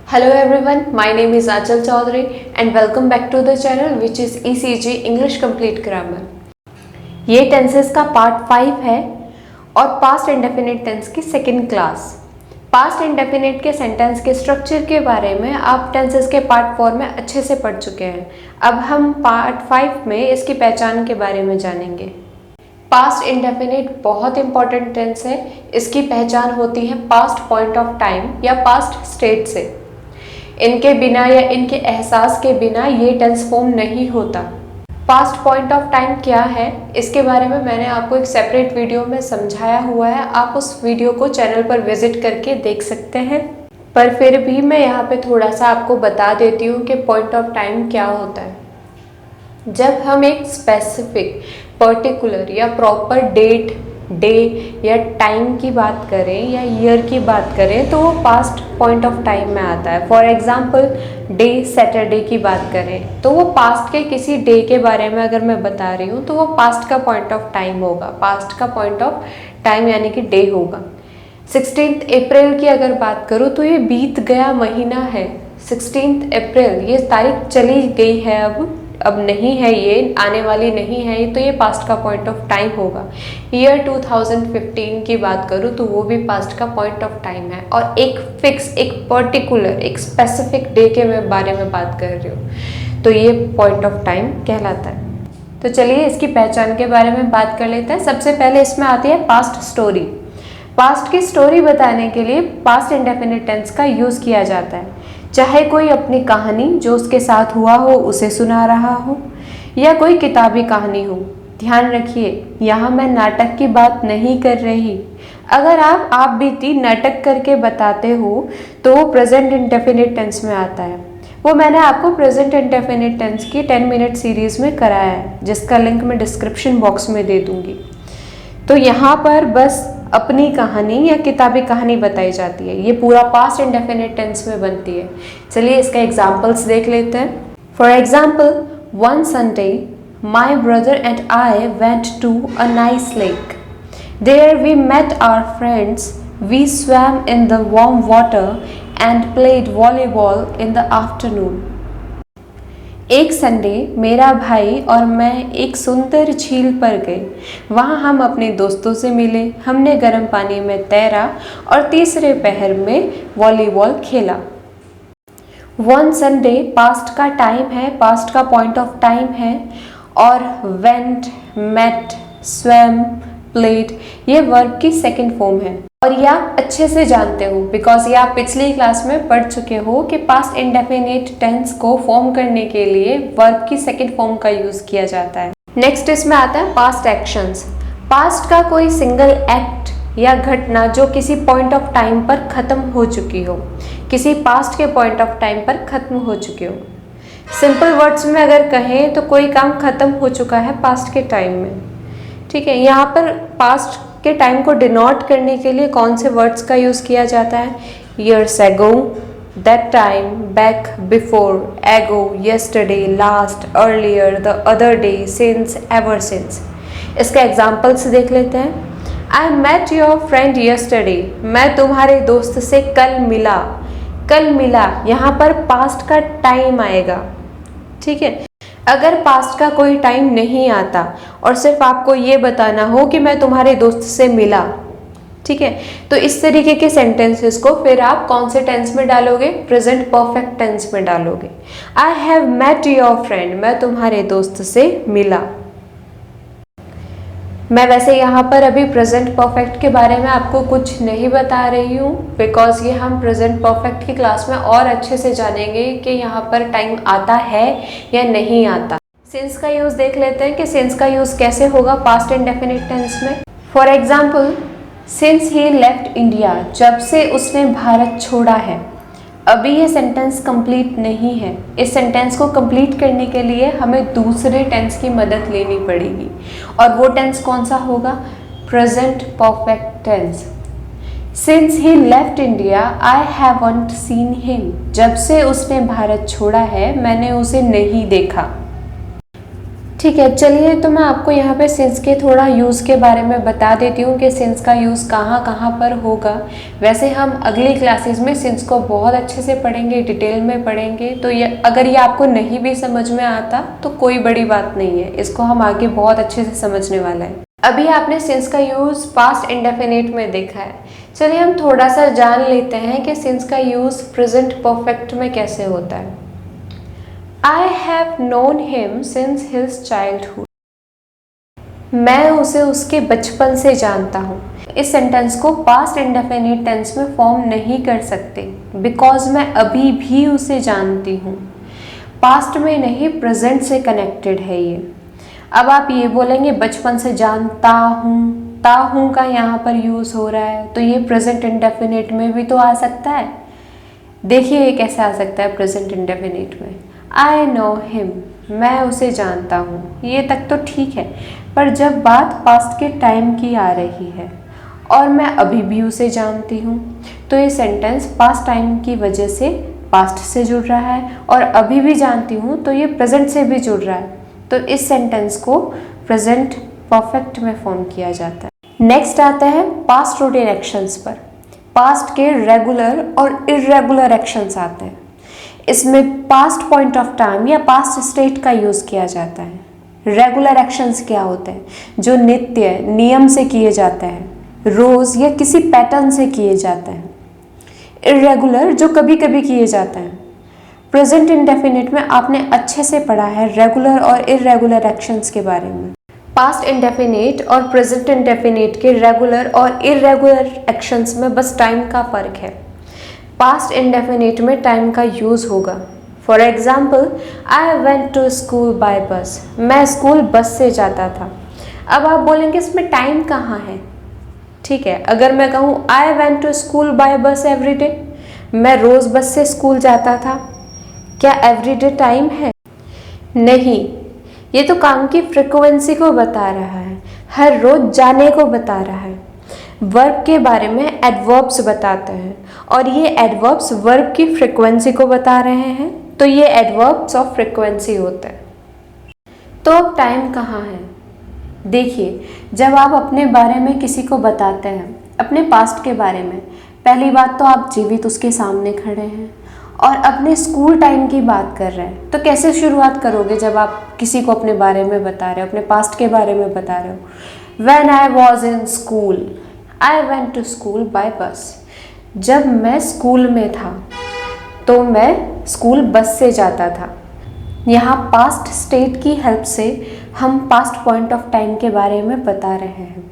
Hello everyone, my name is Achal Chaudhary and welcome back to the channel which is ECG English Complete Grammar। ये tenses का part 5 है और past indefinite tense की second class. Past indefinite के sentence के structure के बारे में आप टेंसेस के पार्ट 4 में अच्छे से पढ़ चुके हैं। अब हम पार्ट 5 में इसकी पहचान के बारे में जानेंगे। पास्ट इंडेफिनिट बहुत इंपॉर्टेंट टेंस है। इसकी पहचान होती है पास्ट पॉइंट ऑफ टाइम या पास्ट स्टेट से। इनके बिना या इनके एहसास के बिना ये टेंस फॉर्म नहीं होता। पास्ट पॉइंट ऑफ टाइम क्या है, इसके बारे में मैंने आपको एक सेपरेट वीडियो में समझाया हुआ है। आप उस वीडियो को चैनल पर विजिट करके देख सकते हैं, पर फिर भी मैं यहाँ पे थोड़ा सा आपको बता देती हूँ कि पॉइंट ऑफ टाइम क्या होता है। जब हम एक स्पेसिफिक, पर्टिकुलर या प्रॉपर डेट, डे या टाइम की बात करें या ईयर की बात करें तो वो पास्ट पॉइंट ऑफ टाइम में आता है। फॉर एग्जांपल डे सैटरडे की बात करें तो वो पास्ट के किसी डे के बारे में अगर मैं बता रही हूँ तो वो पास्ट का पॉइंट ऑफ टाइम होगा। पास्ट का पॉइंट ऑफ टाइम यानी कि डे होगा। 16 अप्रैल की अगर बात करूँ तो ये बीत गया महीना है। 16 अप्रैल, ये तारीख चली गई है, अब नहीं है, ये आने वाली नहीं है, तो ये पास्ट का पॉइंट ऑफ टाइम होगा। ईयर 2015 की बात करूँ तो वो भी पास्ट का पॉइंट ऑफ टाइम है। और एक फिक्स, एक पर्टिकुलर, एक स्पेसिफिक डे के बारे में बात कर रही हूँ तो ये पॉइंट ऑफ टाइम कहलाता है। तो चलिए इसकी पहचान के बारे में बात कर लेते हैं। सबसे पहले इसमें आती है पास्ट स्टोरी। पास्ट की स्टोरी बताने के लिए पास्ट इंडेफिनिट टेंस का यूज़ किया जाता है। चाहे कोई अपनी कहानी जो उसके साथ हुआ हो उसे सुना रहा हो या कोई किताबी कहानी हो। ध्यान रखिए, यहाँ मैं नाटक की बात नहीं कर रही। अगर आप बीती नाटक करके बताते हो तो वो प्रेजेंट इंडेफिनिट टेंस में आता है। वो मैंने आपको प्रेजेंट इंडेफिनिट टेंस की 10 मिनट सीरीज़ में कराया है, जिसका लिंक मैं डिस्क्रिप्शन बॉक्स में दे दूँगी। तो यहाँ पर बस अपनी कहानी या किताबी कहानी बताई जाती है। ये पूरा पास्ट इंडेफिनिट टेंस में बनती है। चलिए इसके एग्जाम्पल्स देख लेते हैं। For example, one Sunday my brother and I went to a nice lake. There we met our friends, we swam in the warm water and played volleyball in the afternoon. एक Sunday मेरा भाई और मैं एक सुंदर झील पर गए। वहाँ हम अपने दोस्तों से मिले, हमने गर्म पानी में तैरा और तीसरे पहर में वॉलीबॉल खेला। वन संडे पास्ट का टाइम है, पास्ट का पॉइंट ऑफ टाइम है। और वेंट, मेट, स्वैम, प्लेड ये वर्ब की सेकेंड फॉर्म है। और ये आप अच्छे से जानते हो बिकॉज ये आप पिछली क्लास में पढ़ चुके हो कि पास्ट इंडेफिनिट टेंस को फॉर्म करने के लिए वर्ब की सेकेंड फॉर्म का यूज किया जाता है। नेक्स्ट इसमें आता है पास्ट एक्शंस। पास्ट का कोई सिंगल एक्ट या घटना जो किसी पॉइंट ऑफ टाइम पर खत्म हो चुकी हो, किसी पास्ट के पॉइंट ऑफ टाइम पर खत्म हो चुकी हो। सिंपल वर्ड्स में अगर कहें तो कोई काम खत्म हो चुका है पास्ट के टाइम में। ठीक है, यहाँ पर पास्ट के टाइम को डिनोट करने के लिए कौन से वर्ड्स का यूज़ किया जाता है? Years ago, that time, back, before, ago, yesterday, last, earlier, the other day, since, ever since. इसके एग्जाम्पल्स देख लेते हैं। I met your friend yesterday, मैं तुम्हारे दोस्त से कल मिला। कल मिला, यहाँ पर पास्ट का टाइम आएगा। ठीक है, अगर पास्ट का कोई टाइम नहीं आता और सिर्फ आपको ये बताना हो कि मैं तुम्हारे दोस्त से मिला, ठीक है, तो इस तरीके के सेंटेंसेस को फिर आप कौन से टेंस में डालोगे? प्रेजेंट परफेक्ट टेंस में डालोगे। I have met your friend, मैं तुम्हारे दोस्त से मिला। मैं वैसे यहाँ पर अभी प्रेजेंट परफेक्ट के बारे में आपको कुछ नहीं बता रही हूँ बिकॉज ये हम प्रेजेंट परफेक्ट की क्लास में और अच्छे से जानेंगे कि यहाँ पर टाइम आता है या नहीं आता। सिंस का यूज़ देख लेते हैं कि सिंस का यूज़ कैसे होगा पास्ट इंडेफिनिट टेंस में। For example, since he left India, जब से उसने भारत छोड़ा है। अभी ये सेंटेंस कंप्लीट नहीं है। इस सेंटेंस को कंप्लीट करने के लिए हमें दूसरे टेंस की मदद लेनी पड़ेगी और वो टेंस कौन सा होगा? Present perfect tense. Since he left India I haven't seen him, जब से उसने भारत छोड़ा है मैंने उसे नहीं देखा। ठीक है, चलिए तो मैं आपको यहाँ पे सिंस के थोड़ा यूज़ के बारे में बता देती हूँ कि सिंस का यूज़ कहाँ कहाँ पर होगा। वैसे हम अगली क्लासेस में सिंस को बहुत अच्छे से पढ़ेंगे, डिटेल में पढ़ेंगे, तो ये अगर ये आपको नहीं भी समझ में आता तो कोई बड़ी बात नहीं है, इसको हम आगे बहुत अच्छे से समझने वाला है। अभी आपने सिंस का यूज़ पास्ट इंडेफिनिट में देखा है, चलिए हम थोड़ा सा जान लेते हैं कि सिंस का यूज़ प्रेजेंट परफेक्ट में कैसे होता है। I have known him since his childhood. मैं उसे उसके बचपन से जानता हूँ। इस सेंटेंस को पास्ट इंडेफिनिट टेंस में फॉर्म नहीं कर सकते बिकॉज मैं अभी भी उसे जानती हूँ। पास्ट में नहीं, प्रेजेंट से कनेक्टेड है ये। अब आप ये बोलेंगे बचपन से जानता हूँ, ता हूँ का यहाँ पर यूज़ हो रहा है, तो ये प्रेजेंट इंडेफिनिट में भी तो आ सकता है। देखिए ये कैसे आ सकता है प्रेजेंट इंडेफिनिट में। आई नो हिम, मैं उसे जानता हूँ, ये तक तो ठीक है, पर जब बात पास्ट के टाइम की आ रही है और मैं अभी भी उसे जानती हूँ, तो ये सेंटेंस पास्ट टाइम की वजह से पास्ट से जुड़ रहा है, और अभी भी जानती हूँ तो ये प्रेजेंट से भी जुड़ रहा है, तो इस सेंटेंस को प्रेजेंट परफेक्ट में फॉर्म किया जाता है। नेक्स्ट आता है पास्ट रूटीन एक्शंस पर। पास्ट के रेगुलर और इर्रेगुलर एक्शंस आते हैं। इसमें पास्ट पॉइंट ऑफ टाइम या पास्ट स्टेट का यूज़ किया जाता है। रेगुलर एक्शंस क्या होते हैं? जो नित्य नियम से किए जाते हैं, रोज़ या किसी पैटर्न से किए जाते हैं। इर्रेगुलर जो कभी कभी किए जाते हैं। प्रेजेंट इंडेफिनिट में आपने अच्छे से पढ़ा है रेगुलर और इर्रेगुलर एक्शंस के बारे में। पास्ट इंडेफिनिट और प्रेजेंट इंडेफिनिट के रेगुलर और इर्रेगुलर एक्शंस में बस टाइम का फ़र्क है। पास्ट इंडेफिनिट में टाइम का यूज़ होगा। For example, I went to school by bus, मैं स्कूल बस से जाता था। अब आप बोलेंगे इसमें टाइम कहाँ है? ठीक है, अगर मैं कहूँ I went to school by bus every day, मैं रोज़ बस से स्कूल जाता था, क्या एवरीडे टाइम है? नहीं, ये तो काम की फ्रिक्वेंसी को बता रहा है, हर रोज़ जाने को बता रहा है। वर्ब के बारे में एडवर्ब्स बताते हैं और ये एडवर्ब्स वर्ब की फ्रिक्वेंसी को बता रहे हैं, तो ये एडवर्ब्स ऑफ फ्रिक्वेंसी होते हैं। तो अब टाइम कहाँ है? देखिए, जब आप अपने बारे में किसी को बताते हैं, अपने पास्ट के बारे में, पहली बात तो आप जीवित उसके सामने खड़े हैं और अपने स्कूल टाइम की बात कर रहे हैं, तो कैसे शुरुआत करोगे जब आप किसी को अपने बारे में बता रहे हो, अपने पास्ट के बारे में बता रहे हो? When I was in school, I went to school by bus. जब मैं स्कूल में था तो मैं स्कूल बस से जाता था। यहाँ पास्ट स्टेट की हेल्प से हम पास्ट पॉइंट ऑफ टाइम के बारे में बता रहे हैं।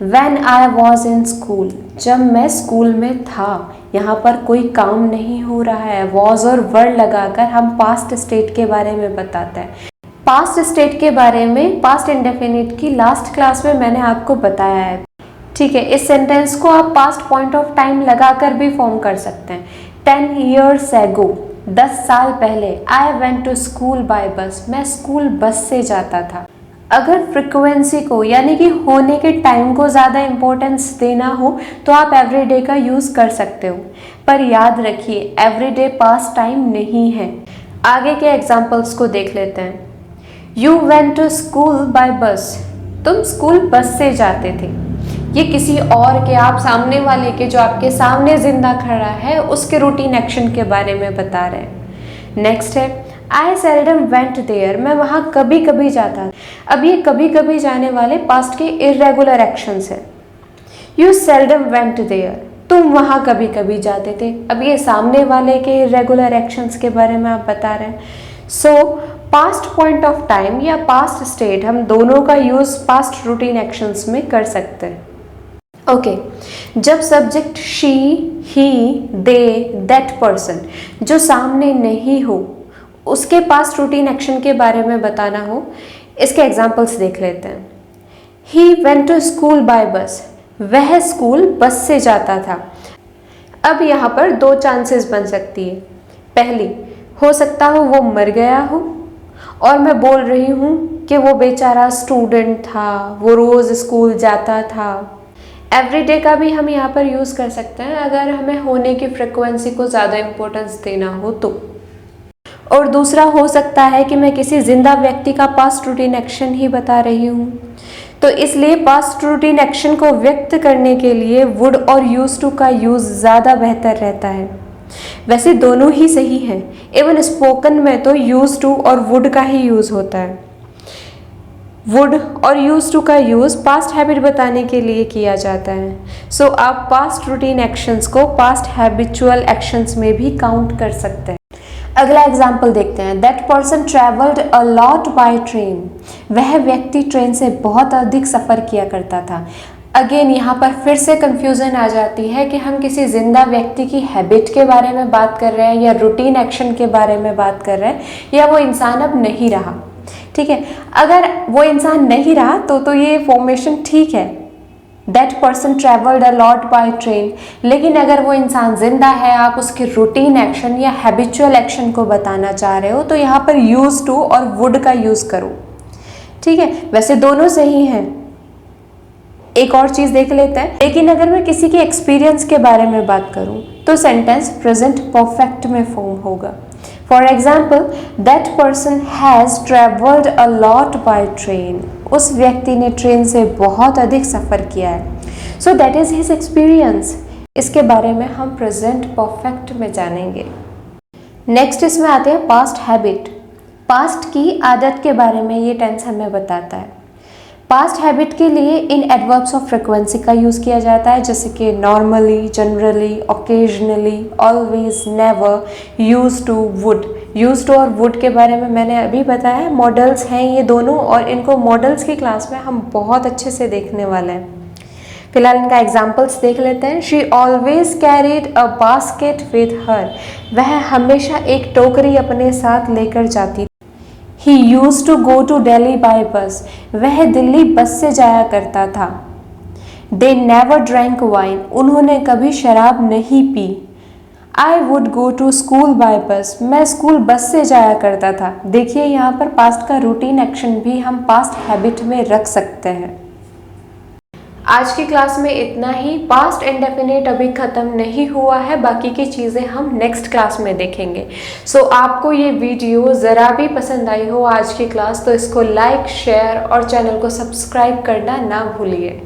When I was in school, जब मैं स्कूल में था, यहाँ पर कोई काम नहीं हो रहा है, was और were लगाकर हम पास्ट स्टेट के बारे में बताते हैं। पास्ट स्टेट के बारे में पास्ट इंडेफिनिट की लास्ट क्लास में मैंने आपको बताया है। ठीक है, इस सेंटेंस को आप पास्ट पॉइंट ऑफ टाइम लगाकर भी फॉर्म कर सकते हैं। 10 years ago, 10 साल पहले, I went to school by bus, मैं स्कूल बस से जाता था। अगर फ्रिक्वेंसी को यानी कि होने के टाइम को ज़्यादा इम्पोर्टेंस देना हो तो आप एवरीडे का यूज़ कर सकते हो, पर याद रखिए एवरीडे पास्ट टाइम नहीं है। आगे के एग्जाम्पल्स को देख लेते हैं। You went to school by bus, तुम स्कूल बस से जाते थे। ये किसी और के, आप सामने वाले के, जो आपके सामने जिंदा खड़ा है, उसके रूटीन एक्शन के बारे में बता रहे हैं। नेक्स्ट है आई सेल्डम वेंट देयर, मैं वहाँ कभी कभी जाता। अब ये कभी कभी जाने वाले पास्ट के इर्रेगुलर एक्शंस है। यू सेल्डम वेंट देयर, तुम वहाँ कभी कभी जाते थे। अब ये सामने वाले के इर्रेगुलर एक्शंस के बारे में आप बता रहे हैं। सो पास्ट पॉइंट ऑफ टाइम या पास्ट स्टेट, हम दोनों का यूज़ पास्ट रूटीन एक्शंस में कर सकते हैं। ओके, जब subject she, he, they, that person जो सामने नहीं हो, उसके पास्ट रूटीन एक्शन के बारे में बताना हो, इसके एग्जाम्पल्स देख लेते हैं। He went to school by bus, वह स्कूल बस से जाता था। अब यहाँ पर दो चांसेस बन सकती है। पहली, हो सकता हो वो मर गया हो और मैं बोल रही हूँ कि वो बेचारा स्टूडेंट था, वो रोज़ स्कूल जाता था। एवरीडे का भी हम यहाँ पर यूज़ कर सकते हैं अगर हमें होने की फ्रिक्वेंसी को ज़्यादा इम्पोर्टेंस देना हो तो। और दूसरा हो सकता है कि मैं किसी जिंदा व्यक्ति का पास्ट रूटीन एक्शन ही बता रही हूँ। तो इसलिए पास्ट रूटीन एक्शन को व्यक्त करने के लिए वुड और यूज टू का यूज़ ज़्यादा बेहतर रहता है। वैसे दोनों ही सही हैं, इवन स्पोकन में तो यूज टू और वुड का ही यूज़ होता है। वुड और यूज टू का यूज़ पास्ट हैबिट बताने के लिए किया जाता है। सो आप पास्ट रूटीन एक्शंस को पास्ट हैबिचुअल एक्शंस में भी काउंट कर सकते हैं। अगला एग्जाम्पल देखते हैं। That person travelled a lot by train. वह व्यक्ति ट्रेन से बहुत अधिक सफ़र किया करता था। अगेन यहाँ पर फिर से कंफ्यूजन आ जाती है कि हम किसी जिंदा व्यक्ति की हैबिट के बारे में बात कर रहे हैं या रूटीन एक्शन के बारे में बात कर रहे हैं, या वो इंसान अब नहीं रहा। ठीक है, अगर वो इंसान नहीं रहा तो ये फॉर्मेशन ठीक है, that person travelled a lot by train. लेकिन अगर वो इंसान जिंदा है, आप उसके रूटीन एक्शन या हैबिचुअल एक्शन को बताना चाह रहे हो, तो यहाँ पर यूज टू और वुड का यूज़ करो। ठीक है, वैसे दोनों सही हैं। एक और चीज़ देख लेते हैं। लेकिन अगर मैं किसी के एक्सपीरियंस के बारे में बात करूं तो सेंटेंस प्रेजेंट परफेक्ट में फॉर्म होगा। For example, that person has travelled a lot by train. उस व्यक्ति ने ट्रेन से बहुत अधिक सफ़र किया है। So that is his experience. इसके बारे में हम प्रेजेंट परफेक्ट में जानेंगे। नेक्स्ट इसमें आते हैं पास्ट हैबिट। पास्ट की आदत के बारे में ये टेंस हमें बताता है। पास्ट हैबिट के लिए इन एडवर्ब्स ऑफ फ्रिक्वेंसी का यूज़ किया जाता है, जैसे कि normally, generally, occasionally, always, never, used to, would. Used to और वुड के बारे में मैंने अभी बताया, मॉडल्स हैं ये दोनों, और इनको मॉडल्स की क्लास में हम बहुत अच्छे से देखने वाले हैं। फिलहाल इनका एग्जाम्पल्स देख लेते हैं। She always carried a basket with her. वह हमेशा एक टोकरी अपने साथ लेकर जाती। He used to go to Delhi by bus. वह दिल्ली बस से जाया करता था। They never drank wine. उन्होंने कभी शराब नहीं P. I would go to school by bus. मैं स्कूल बस से जाया करता था। देखिए यहाँ पर पास्ट का रूटीन एक्शन भी हम पास्ट हैबिट में रख सकते हैं। आज की क्लास में इतना ही। पास्ट इंडेफिनिट अभी ख़त्म नहीं हुआ है, बाकी की चीज़ें हम नेक्स्ट क्लास में देखेंगे। सो आपको ये वीडियो ज़रा भी पसंद आई हो आज की क्लास, तो इसको लाइक, शेयर और चैनल को सब्सक्राइब करना ना भूलिए।